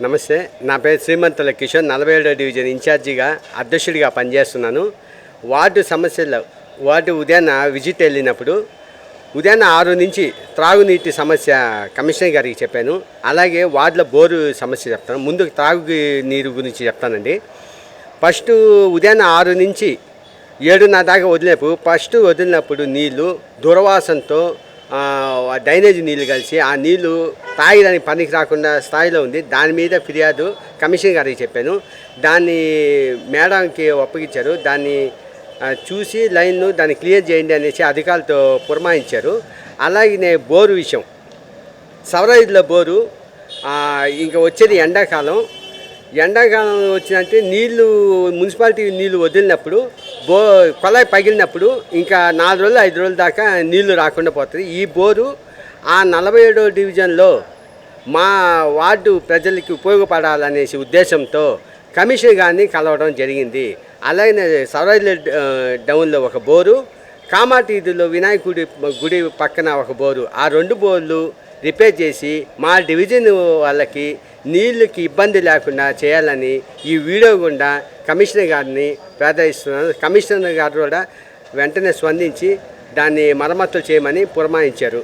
నమస్తే. నా పేరు శ్రీమంతుల కిషోర్. 47వ డివిజన్ ఇన్ఛార్జిగా అధ్యక్షుడిగా పనిచేస్తున్నాను. వార్డు ఉదయాన్న విజిట్ వెళ్ళినప్పుడు ఉదయాన్న 6 నుంచి త్రాగునీటి సమస్య కమిషనర్ గారికి చెప్పాను. అలాగే వార్డులో బోరు సమస్య చెప్తాను. ముందు త్రాగు నీరు గురించి చెప్తానండి. ఫస్ట్ ఉదయాన్న 6 నుంచి 7:30 దాకా వదిలినప్పుడు నీళ్ళు దుర్వాసనతో డ్రైనేజ్ నీళ్ళు కలిసి ఆ నీళ్ళు తాగడానికి పనికి రాకుండా స్థాయిలో ఉంది. దాని మీద ఫిర్యాదు కమిషనర్ గారికి చెప్పాను. దాన్ని మేడంకి ఒప్పగించారు. దాన్ని చూసి లైన్ను దాన్ని క్లియర్ చేయండి అనేసి అధికారులతో పురమాయించారు. అలాగే బోరు విషయం, సవరైజ్లో బోరు ఇంకా వచ్చేది ఎండాకాలం వచ్చినట్టు నీళ్లు మున్సిపాలిటీ నీళ్లు వదిలినప్పుడు కొలాయి పగిలినప్పుడు ఇంకా 4 రోజులు 5 రోజుల దాకా నీళ్లు రాకుండా పోతుంది. ఈ బోరు ఆ 47వ డివిజన్లో మా వార్డు ప్రజలకి ఉపయోగపడాలనేసి ఉద్దేశంతో కమిషనర్ గారిని కలవడం జరిగింది. అలాగే సవరైజ్ డౌన్లో ఒక బోరు, కామాటీదులో వినాయకుడి గుడి పక్కన ఒక బోరు, ఆ 2 బోర్లు రిపేర్ చేసి మా డివిజన్ వాళ్ళకి నీళ్ళకి ఇబ్బంది లేకుండా చేయాలని ఈ వీడియో గుండా కమిషనర్ గారిని ప్రార్థిస్తున్నాను. కమిషనర్ గారు కూడా వెంటనే స్పందించి దాన్ని మరమ్మతులు చేయమని పురమాయించారు.